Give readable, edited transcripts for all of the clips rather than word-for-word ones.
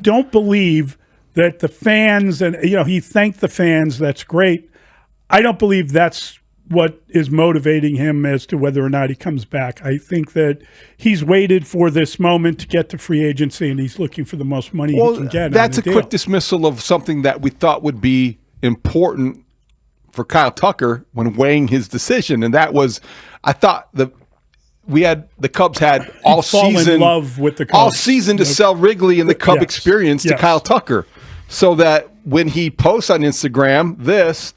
don't believe that the fans, and he thanked the fans. That's great. I don't believe that's what is motivating him as to whether or not he comes back. I think that he's waited for this moment to get to free agency, and he's looking for the most money he can get. That's a quick dismissal of something that we thought would be important for Kyle Tucker when weighing his decision, and that was, I thought the Cubs had all season in love with the Cubs. All season to sell Wrigley and the Cub experience to Kyle Tucker, so that when he posts on Instagram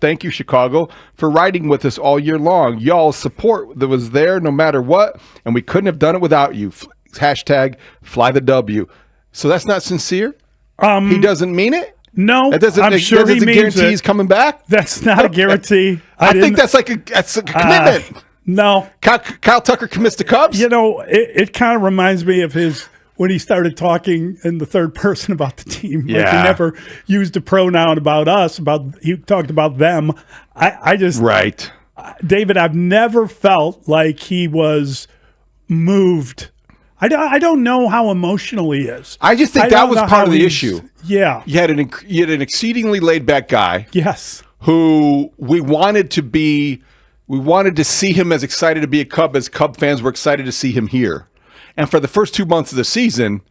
thank you Chicago for riding with us all year long. Y'all's support that was there no matter what, and we couldn't have done it without you. Hashtag fly the W. So that's not sincere? He doesn't mean it? No, I'm sure he means guarantee he's coming back? That's not a guarantee. I think that's a commitment. No. Kyle Tucker commits to Cubs? It kind of reminds me of when he started talking in the third person about the team. Yeah. Like he never used a pronoun about us. He talked about them. Right. David, I've never felt like he was moved. I don't know how emotional he is. I just think that was part of the issue. Yeah. You had an exceedingly laid-back guy. Yes. Who we wanted to see him as excited to be a Cub as Cub fans were excited to see him here. And for the first 2 months of the season,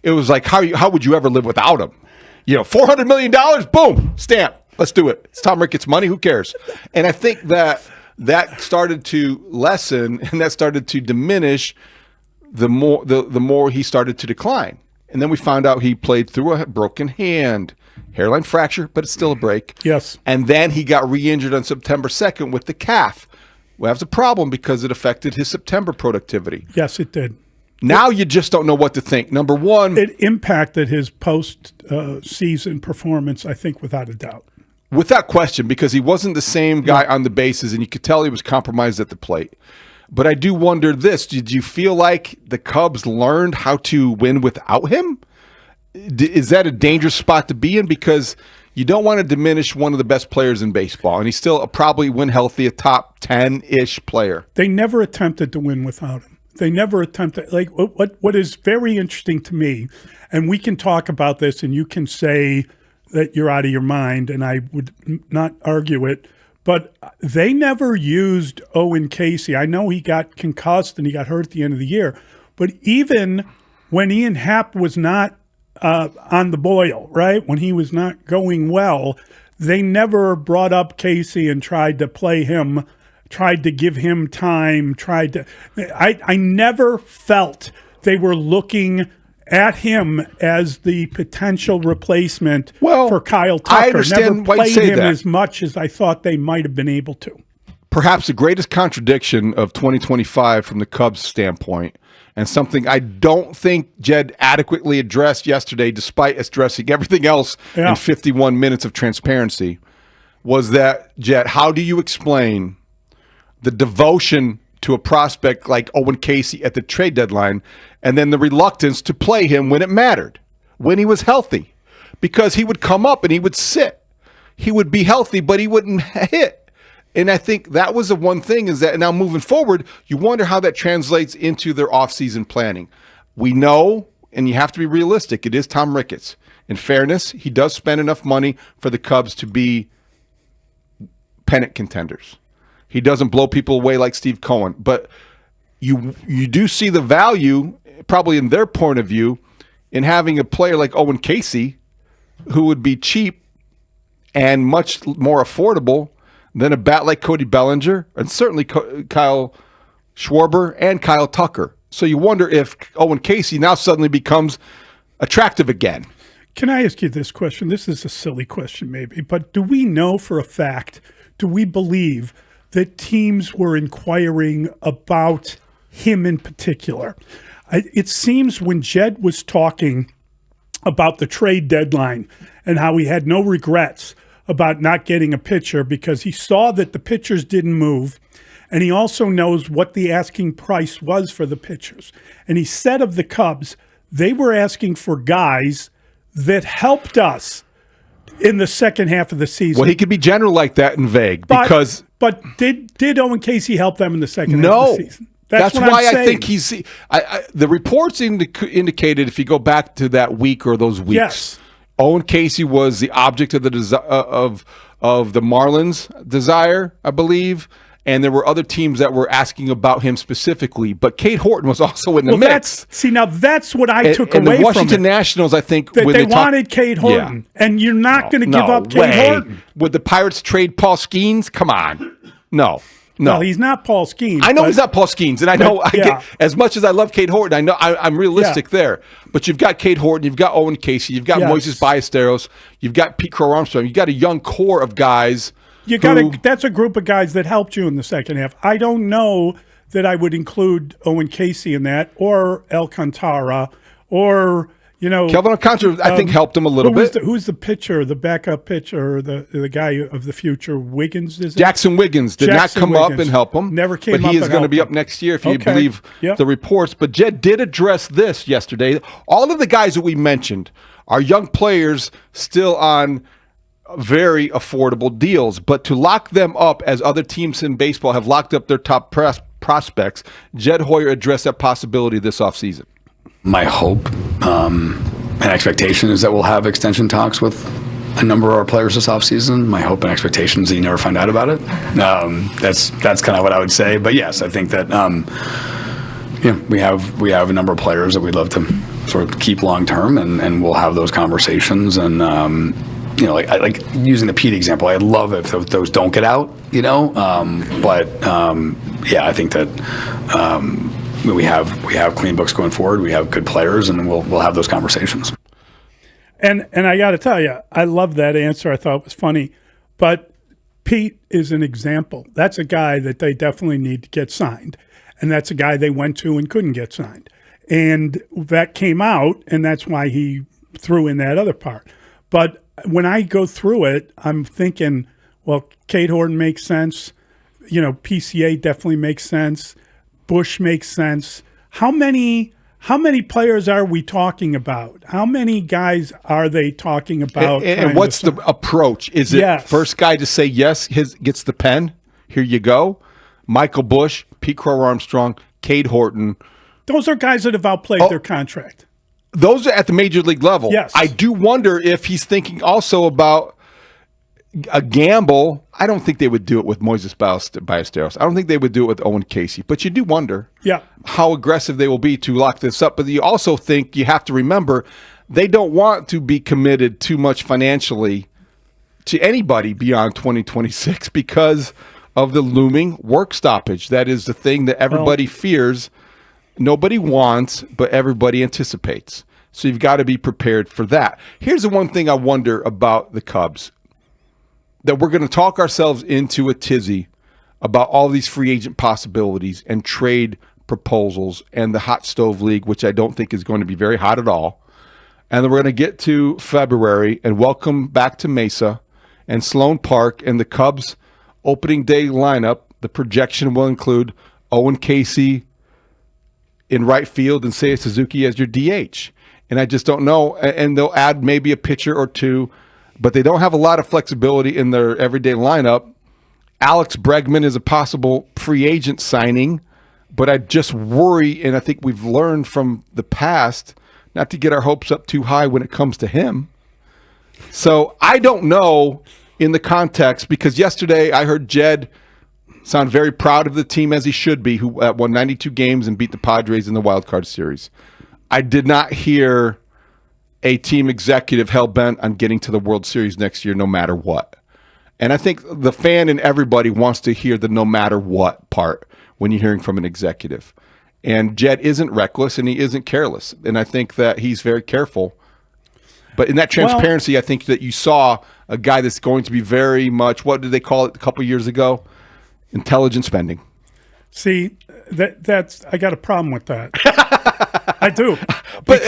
it was like, how would you ever live without him? $400 million, boom, stamp. Let's do it. It's Tom Ricketts' money. Who cares? And I think that started to lessen and that started to diminish the more he started to decline. And then we found out he played through a broken hand, hairline fracture, but it's still a break. Yes. And then he got re-injured on September 2nd with the calf. Well, that's a problem because it affected his September productivity. Yes, it did. Now you just don't know what to think. Number one, it impacted his post-season performance, I think, without a doubt. Without question, because he wasn't the same guy on the bases, and you could tell he was compromised at the plate. But I do wonder this. Did you feel like the Cubs learned how to win without him? Is that a dangerous spot to be in? Because you don't want to diminish one of the best players in baseball, and he's still probably, when healthy, a top 10-ish player. They never attempted to win without him. They never attempted. Like what is very interesting to me, and we can talk about this, and you can say that you're out of your mind, and I would not argue it, but they never used Owen Casey. I know he got concussed and he got hurt at the end of the year, but even when Ian Happ was not on the boil, right, when he was not going well, they never brought up Casey and tried to play him, tried to give him time, I never felt they were looking at him as the potential replacement for Kyle Tucker. I understand never why you played say him that. as much as I thought they might have been able to. Perhaps the greatest contradiction of 2025 from the Cubs' standpoint, and something I don't think Jed adequately addressed yesterday, despite addressing everything else in 51 minutes of transparency, was that, Jed, how do you explain the devotion to a prospect like Owen Casey at the trade deadline, and then the reluctance to play him when it mattered, when he was healthy? Because he would come up and he would sit. He would be healthy, but he wouldn't hit. And I think that was the one thing, is that now moving forward, you wonder how that translates into their offseason planning. We know, and you have to be realistic, it is Tom Ricketts. In fairness, he does spend enough money for the Cubs to be pennant contenders. He doesn't blow people away like Steve Cohen, but you do see the value, probably in their point of view, in having a player like Owen Casey, who would be cheap and much more affordable than a bat like Cody Bellinger, and certainly Kyle Schwarber and Kyle Tucker. So you wonder if Owen Casey now suddenly becomes attractive again. Can I ask you this question? This is a silly question maybe, but do we know for a fact, do we believe that teams were inquiring about him in particular? It seems when Jed was talking about the trade deadline and how he had no regrets about not getting a pitcher because he saw that the pitchers didn't move, and he also knows what the asking price was for the pitchers. And he said of the Cubs, they were asking for guys that helped us in the second half of the season. Well, he could be general like that and vague, because... But did Owen Casey help them in the second half of the season? That's what why I'm I think saying. the reports indicated, if you go back to that week or those weeks, Yes. Owen Casey was the object of the of the Marlins' desire, I believe. And there were other teams that were asking about him specifically, but Cade Horton was also in the mix. That's what I took and away the Washington from it. Nationals, I think, That when they wanted Cade Horton, and you're not going to give up Cade Horton. Would the Pirates trade Paul Skeens? Come on, no. Well, he's not Paul Skeens. I know he's not Paul Skeens, and I know I get, as much as I love Cade Horton, I know I'm realistic there. But you've got Cade Horton, you've got Owen Casey, you've got Moises Ballesteros, you've got Pete Crow Armstrong, you've got a young core of guys. That's a group of guys that helped you in the second half. I don't know that I would include Owen Casey in that, or Alcantara, or Kelvin Alcantara, I think, helped him a little bit. Who's the pitcher, the backup pitcher, the guy of the future? Wiggins, is it? Jackson Wiggins did not come up and help him. Never came up. But he is going to be up next year if you believe the reports. But Jed did address this yesterday. All of the guys that we mentioned are young players still on very affordable deals, but to lock them up as other teams in baseball have locked up their top prospects, Jed Hoyer addressed that possibility this offseason. My hope and expectation is that we'll have extension talks with a number of our players this offseason. My hope and expectation is that you never find out about it. That's kind of what I would say. But yes, I think that we have a number of players that we'd love to sort of keep long term, and we'll have those conversations. And like using the Pete example, I'd love if those don't get out, but I think that we have clean books going forward. We have good players, and we'll have those conversations. And I got to tell you, I love that answer. I thought it was funny, but Pete is an example. That's a guy that they definitely need to get signed, and that's a guy they went to and couldn't get signed, and that came out, and that's why he threw in that other part. But when I go through it, I'm thinking, well, Cade Horton makes sense. PCA definitely makes sense. Bush makes sense. How many players are we talking about? How many guys are they talking about? And what's the approach? Is it first guy to say yes, gets the pen? Here you go. Michael Bush, Pete Crow Armstrong, Cade Horton. Those are guys that have outplayed their contract. Those are at the major league level. Yes. I do wonder if he's thinking also about a gamble. I don't think they would do it with Moises Ballesteros. I don't think they would do it with Owen Casey. But you do wonder how aggressive they will be to lock this up. But you also think you have to remember they don't want to be committed too much financially to anybody beyond 2026 because of the looming work stoppage. That is the thing that everybody fears. Nobody wants, but everybody anticipates. So you've got to be prepared for that. Here's the one thing I wonder about the Cubs, that we're going to talk ourselves into a tizzy about all these free agent possibilities and trade proposals and the hot stove league, which I don't think is going to be very hot at all. And then we're going to get to February and welcome back to Mesa and Sloan Park and the Cubs opening day lineup. The projection will include Owen Casey in right field and Seiya Suzuki as your DH. And I just don't know. And they'll add maybe a pitcher or two, but they don't have a lot of flexibility in their everyday lineup. Alex Bregman is a possible free agent signing, but I just worry, and I think we've learned from the past not to get our hopes up too high when it comes to him. So I don't know in the context, because yesterday I heard Jed sound very proud of the team, as he should be, who won 92 games and beat the Padres in the wild card series. I did not hear a team executive hell-bent on getting to the World Series next year no matter what. And I think the fan and everybody wants to hear the no matter what part when you're hearing from an executive. And Jed isn't reckless and he isn't careless. And I think that he's very careful. But in that transparency, I think that you saw a guy that's going to be very much, what did they call it a couple years ago? Intelligent spending. See, that's I got a problem with that. I do. But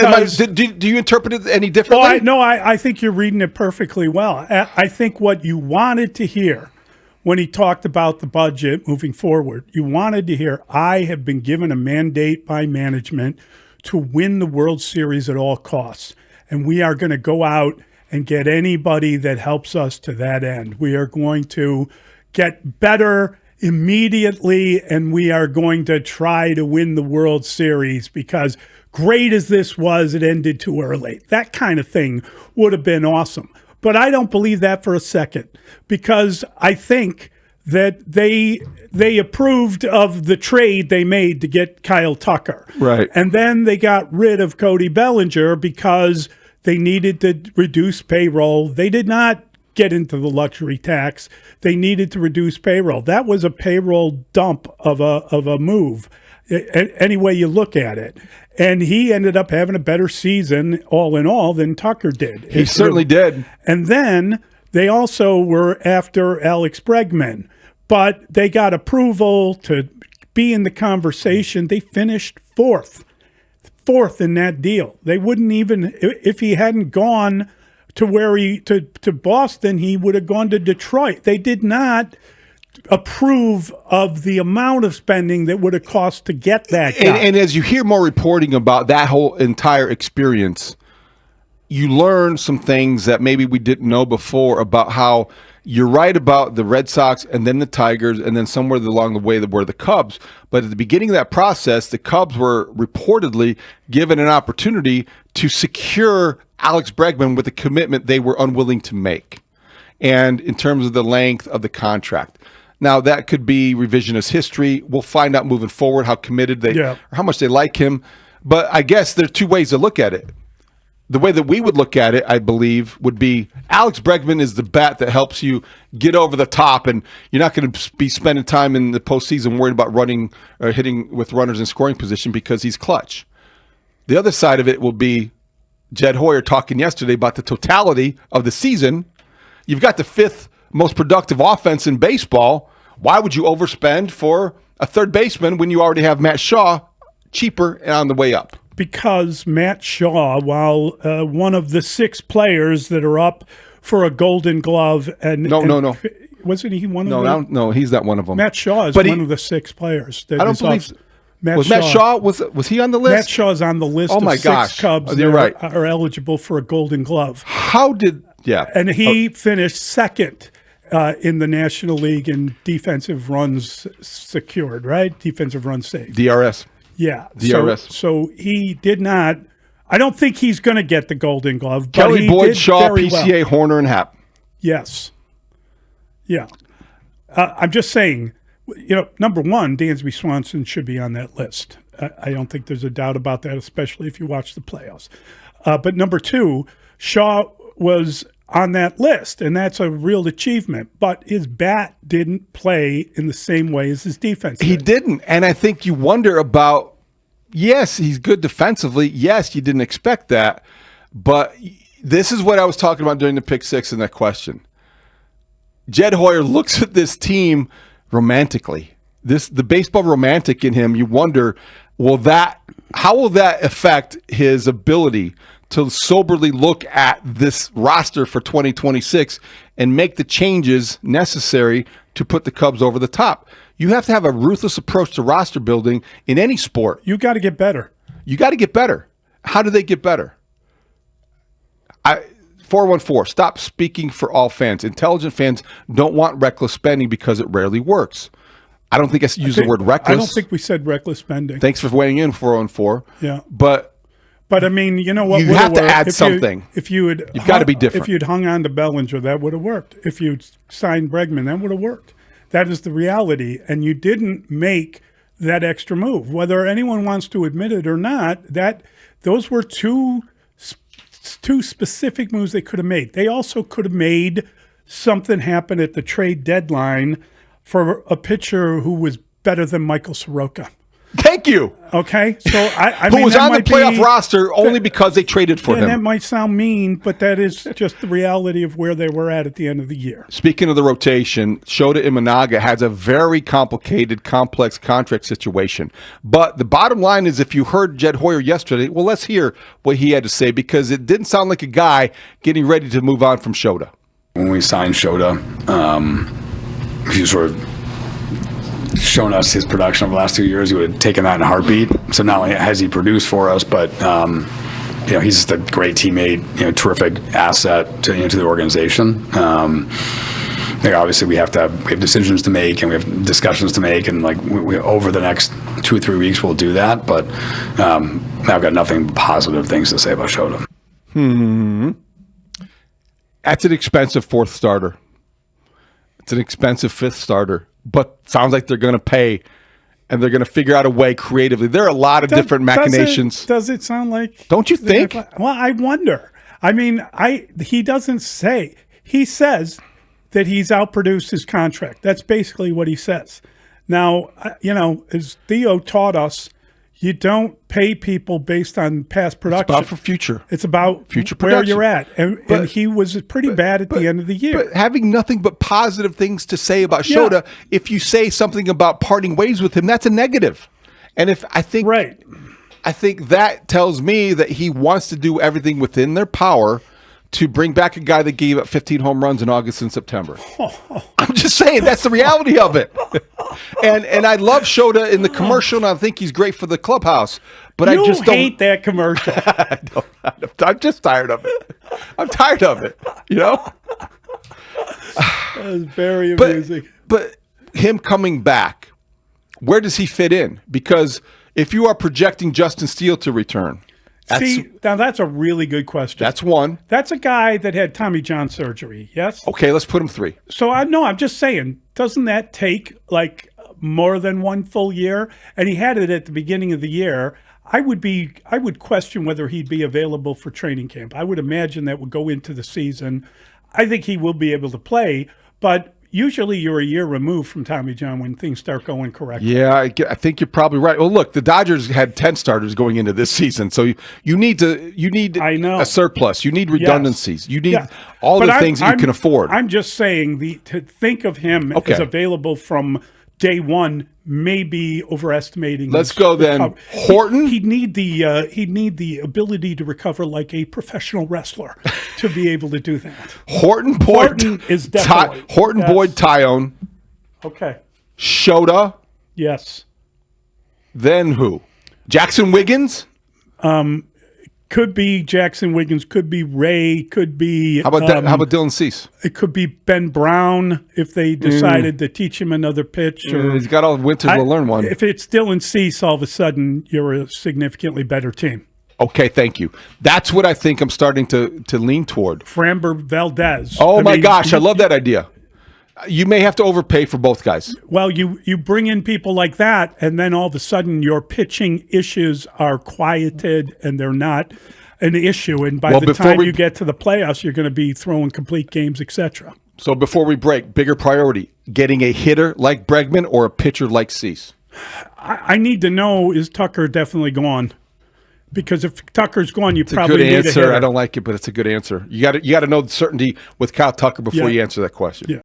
do you interpret it any differently? I think you're reading it perfectly well. I think what you wanted to hear when he talked about the budget moving forward, you wanted to hear, I have been given a mandate by management to win the World Series at all costs. And we are going to go out and get anybody that helps us to that end. We are going to get better immediately, and we are going to try to win the World Series because great as this was, it ended too early. That kind of thing would have been awesome. But I don't believe that for a second, because I think that they approved of the trade they made to get Kyle Tucker. Right. And then they got rid of Cody Bellinger because they needed to reduce payroll. They did not get into the luxury tax. They needed to reduce payroll. That was a payroll dump of a move, any way you look at it. And he ended up having a better season, all in all, than Tucker did. He certainly did. And then they also were after Alex Bregman, but they got approval to be in the conversation. They finished fourth in that deal. They wouldn't even, if he hadn't gone to where to Boston, he would have gone to Detroit. They did not approve of the amount of spending that would have cost to get that guy. And as you hear more reporting about that whole entire experience, you learn some things that maybe we didn't know before about how you're right about the Red Sox and then the Tigers and then somewhere along the way that were the Cubs. But at the beginning of that process, the Cubs were reportedly given an opportunity to secure Alex Bregman with a commitment they were unwilling to make. And in terms of the length of the contract. Now, that could be revisionist history. We'll find out moving forward how committed they or how much they like him. But I guess there's two ways to look at it. The way that we would look at it, I believe, would be Alex Bregman is the bat that helps you get over the top, and you're not going to be spending time in the postseason worried about running or hitting with runners in scoring position because he's clutch. The other side of it will be Jed Hoyer talking yesterday about the totality of the season. You've got the fifth most productive offense in baseball. Why would you overspend for a third baseman when you already have Matt Shaw cheaper and on the way up? Because Matt Shaw, while one of the 6 players that are up for a Golden Glove, No. Wasn't he one of them? No, he's not one of them. Matt Shaw is one of the 6 players. That I don't believe. Was Matt Shaw was he on the list? Matt Shaw's on the list. Oh my of 6 gosh, Cubs you're right. Are eligible for a Golden Glove. And he finished second in the National League in defensive runs secured, right? Defensive runs saved. DRS. Yeah. DRS. So he did not. I don't think he's going to get the Golden Glove. Kelly, Boyd, Shaw, PCA, well. Horner, and Happ. Yes. Yeah. I'm just saying, number one, Dansby Swanson should be on that list. I don't think there's a doubt about that, especially if you watch the playoffs. But number 2, Shaw was on that list, and that's a real achievement. But his bat didn't play in the same way as his defense did. He didn't, and I think you wonder about, yes, he's good defensively. Yes, you didn't expect that. But this is what I was talking about during the pick 6 in that question. Jed Hoyer looks at this team romantically. The baseball romantic in him, you wonder, how will that affect his ability to soberly look at this roster for 2026 and make the changes necessary to put the Cubs over the top? You have to have a ruthless approach to roster building in any sport. You got to get better. You got to get better. How do they get better? 414, stop speaking for all fans. Intelligent fans don't want reckless spending because it rarely works. I don't think I used the word reckless. I don't think we said reckless spending. Thanks for weighing in, 414. Yeah. But I mean, you know what? You have to add something. You've got to be different. If you'd hung on to Bellinger, that would have worked. If you'd signed Bregman, that would have worked. That is the reality. And you didn't make that extra move. Whether anyone wants to admit it or not, those were two specific moves they could have made. They also could have made something happen at the trade deadline for a pitcher who was better than Michael Soroka. Thank you. Okay, so I who mean, was on the playoff roster only because they traded for him. That might sound mean, but that is just the reality of where they were at the end of the year. Speaking of the rotation, Shota Imanaga has a very complicated, complex contract situation. But the bottom line is, if you heard Jed Hoyer yesterday, well, let's hear what he had to say, because it didn't sound like a guy getting ready to move on from Shota. When we signed Shota, he sort of shown us his production over the last 2 years. He would have taken that in a heartbeat. So not only has he produced for us, but he's just a great teammate, terrific asset to the organization. obviously we have decisions to make and we have discussions to make, and like we over the next 2 or 3 weeks we'll do that. But I've got nothing but positive things to say about Shota. That's an expensive fourth starter. It's an expensive fifth starter, but sounds like they're going to pay, and they're going to figure out a way creatively. There are a lot of different machinations. Does it sound like? Don't you think? Well, I wonder. I mean, he doesn't say. He says that he's outproduced his contract. That's basically what he says. Now, as Theo taught us, you don't pay people based on past production. It's about for future. It's about future where production. you're at. And he was pretty bad at the end of the year. But having nothing but positive things to say about Shota, if you say something about parting ways with him, that's a negative. And I think that tells me that he wants to do everything within their power to bring back a guy that gave up 15 home runs in August and September. I'm just saying that's the reality of it. And I love Shota in the commercial, and I think he's great for the clubhouse. But I just don't hate that commercial. I'm just tired of it. I'm tired of it. That was very amusing. But him coming back, where does he fit in? Because if you are projecting Justin Steele to return, now that's a really good question. That's one. That's a guy that had Tommy John surgery, yes? Okay, let's put him 3. So I'm just saying, doesn't that take like more than 1 full year? And he had it at the beginning of the year. I would question whether he'd be available for training camp. I would imagine that would go into the season. I think he will be able to play, but usually you're a year removed from Tommy John when things start going correctly. Yeah, I think you're probably right. Well, look, the Dodgers had 10 starters going into this season, so you need a surplus. You need redundancies. You need all the things that you can afford. I'm just saying to think of him as available from day one may be overestimating. Let's go then. Horton. He'd need the ability to recover like a professional wrestler to be able to do that. Horton is definitely Boyd, Tyone. Okay. Shota. Yes. Then who? Jackson Wiggins. Could be Jackson Wiggins. Could be Ray. Could be. How about Dylan Cease? It could be Ben Brown if they decided to teach him another pitch. Or he's got all winter to learn one. If it's Dylan Cease, all of a sudden you're a significantly better team. Okay, thank you. That's what I think I'm starting to lean toward. Framber Valdez. Oh my gosh, I love that idea. You may have to overpay for both guys. Well, you bring in people like that, and then all of a sudden your pitching issues are quieted, and they're not an issue. And by the time you get to the playoffs, you're going to be throwing complete games, etc. So before we break, bigger priority, getting a hitter like Bregman or a pitcher like Cease? I need to know, is Tucker definitely gone? Because if Tucker's gone, it's probably need a hitter. I don't like it, but it's a good answer. You got to know the certainty with Kyle Tucker before you answer that question. Yeah.